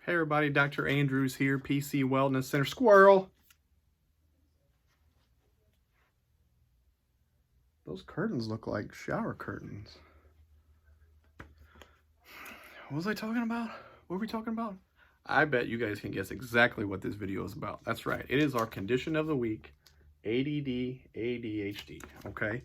Hey everybody, Dr. Andrews here, PC Wellness Center. Squirrel! Those curtains look like shower curtains. What was I talking about? What were we talking about? I bet you guys can guess exactly what this video is about. That's right. It is our condition of the week, ADD, ADHD, okay?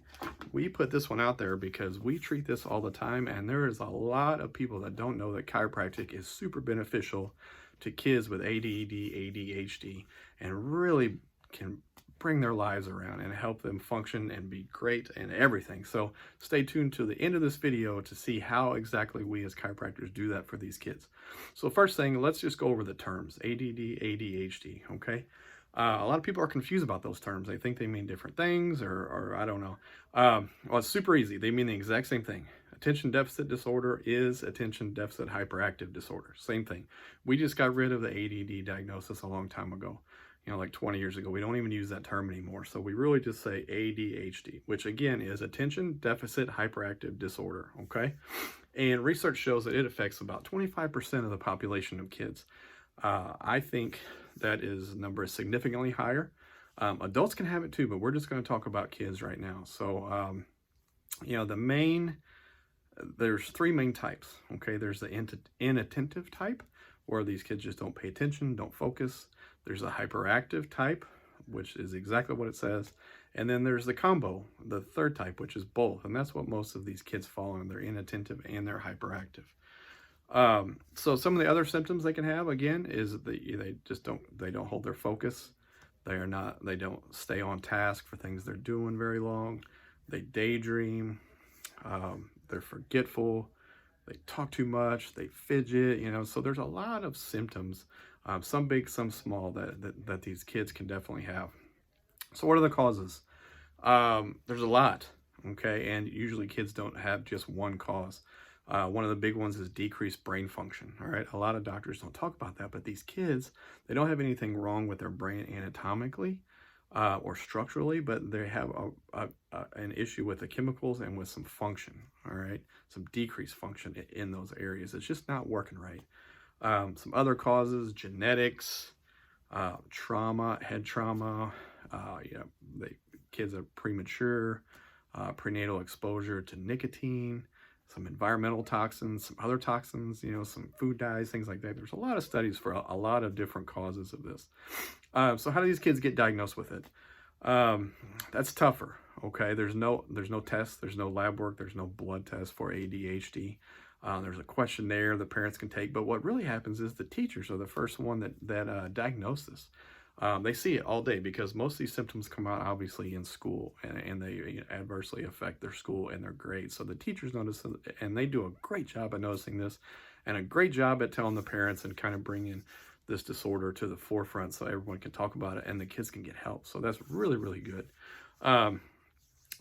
We put this one out there because we treat this all the time, and there is a lot of people that don't know that chiropractic is super beneficial to kids with ADD, ADHD, and really can bring their lives around and help them function and be great and everything. So stay tuned to the end of this video to see how exactly we as chiropractors do that for these kids. So first thing, let's just go over the terms, ADD, ADHD, okay? A lot of people are confused about those terms. They think they mean different things or I don't know. Well, it's super easy. They mean the exact same thing. Attention Deficit Disorder is Attention Deficit Hyperactive Disorder. Same thing. We just got rid of the ADD diagnosis a long time ago. You know, like 20 years ago. We don't even use that term anymore. So we really just say ADHD, which again is Attention Deficit Hyperactive Disorder, okay? And research shows that it affects about 25% of the population of kids. I think that number is significantly higher. Adults can have it too, but we're just going to talk about kids right now. So, you know, there's three main types, okay? There's the inattentive type, where these kids just don't pay attention, don't focus. There's a hyperactive type, which is exactly what it says. And then there's the combo, the third type, which is both. And that's what most of these kids fall in. They're inattentive and they're hyperactive. So some of the other symptoms they can have, again, is that they don't hold their focus. They don't stay on task for things they're doing very long. They daydream. They're forgetful. They talk too much, they fidget, you know, so there's a lot of symptoms, some big, some small, that these kids can definitely have. So what are the causes? There's a lot, okay, and usually kids don't have just one cause. One of the big ones is decreased brain function, all right? A lot of doctors don't talk about that, but these kids, they don't have anything wrong with their brain anatomically or structurally, but they have an issue with the chemicals and with some function, all right? Some decreased function in those areas. It's just not working right. Some other causes, genetics, trauma, head trauma, kids are premature, prenatal exposure to nicotine, some environmental toxins, some other toxins, you know, some food dyes, things like that. There's a lot of studies for a lot of different causes of this. So how do these kids get diagnosed with it? That's tougher, okay? There's no tests, there's no lab work, there's no blood test for ADHD. There's a questionnaire the parents can take, but what really happens is the teachers are the first one that diagnose this. They see it all day because most of these symptoms come out obviously in school and they adversely affect their school and their grades. So the teachers notice it, and they do a great job at noticing this and a great job at telling the parents and kind of bringing this disorder to the forefront so everyone can talk about it and the kids can get help. So that's really, really good.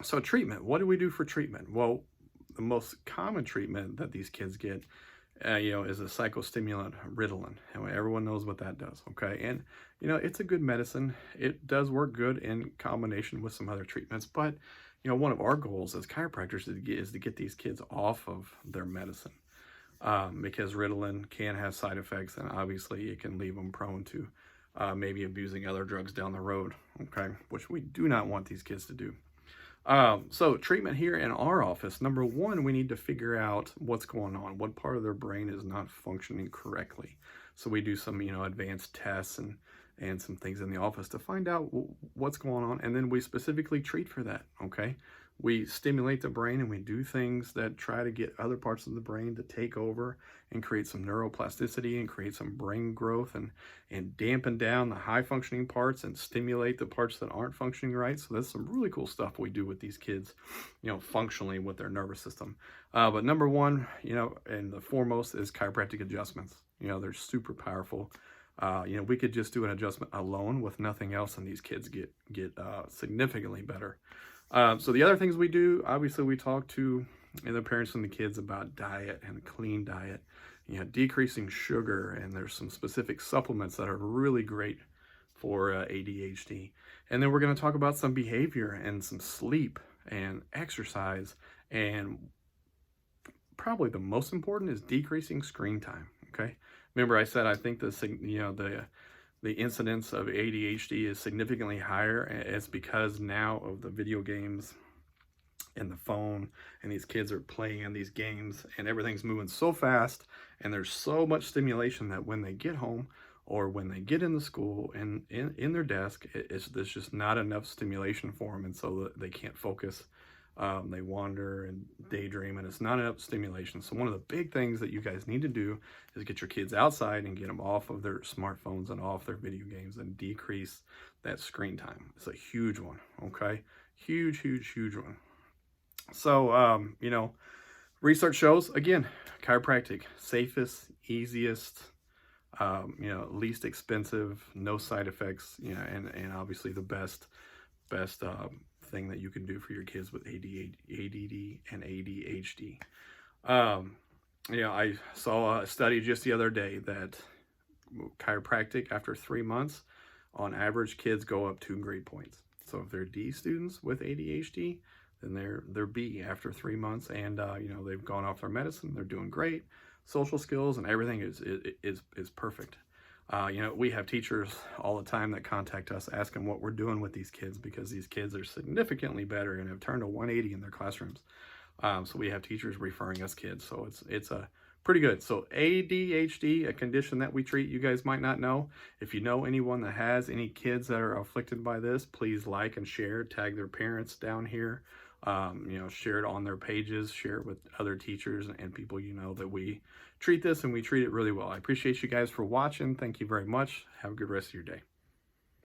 So treatment, what do we do for treatment? Well, the most common treatment that these kids get is a psychostimulant, Ritalin. And everyone knows what that does, okay? And, you know, it's a good medicine. It does work good in combination with some other treatments. But, you know, one of our goals as chiropractors is to get these kids off of their medicine because Ritalin can have side effects, and obviously it can leave them prone to maybe abusing other drugs down the road, okay? Which we do not want these kids to do. So treatment here in our office, number one, we need to figure out what's going on, what part of their brain is not functioning correctly. So we do some, you know, advanced tests and some things in the office to find out what's going on. And then we specifically treat for that, okay? We stimulate the brain and we do things that try to get other parts of the brain to take over and create some neuroplasticity and create some brain growth and dampen down the high functioning parts and stimulate the parts that aren't functioning right. So that's some really cool stuff we do with these kids, you know, functionally with their nervous system. But number one, you know, and the foremost is chiropractic adjustments. You know, they're super powerful. You know, we could just do an adjustment alone with nothing else and these kids get significantly better. So the other things we do, obviously we talk to the parents and the kids about diet and clean diet, you know, decreasing sugar, and there's some specific supplements that are really great for ADHD. And then we're going to talk about some behavior and some sleep and exercise, and probably the most important is decreasing screen time. Okay. Remember I said I think the incidence of ADHD is significantly higher. It's because now of the video games and the phone, and these kids are playing these games, and everything's moving so fast, and there's so much stimulation that when they get home or when they get into school and in their desk, there's just not enough stimulation for them, and so they can't focus. They wander and daydream, and it's not enough stimulation. So one of the big things that you guys need to do is get your kids outside and get them off of their smartphones and off their video games and decrease that screen time. It's a huge one, okay? Huge, huge, huge one. So, research shows, again, chiropractic, safest, easiest, least expensive, no side effects, and obviously the best thing that you can do for your kids with ADD and ADHD. I saw a study just the other day that chiropractic, after 3 months, on average, kids go up 2 grade points. So if they're D students with ADHD, then they're B after 3 months, and they've gone off their medicine. They're doing great. Social skills and everything is perfect. We have teachers all the time that contact us asking what we're doing with these kids, because these kids are significantly better and have turned a 180 in their classrooms. So we have teachers referring us kids. So it's a pretty good. So ADHD, a condition that we treat, you guys might not know. If you know anyone that has any kids that are afflicted by this, please like and share, tag their parents down here. Share it on their pages, share it with other teachers and people that we treat this, and we treat it really well. I appreciate you guys for watching. Thank you very much. Have a good rest of your day.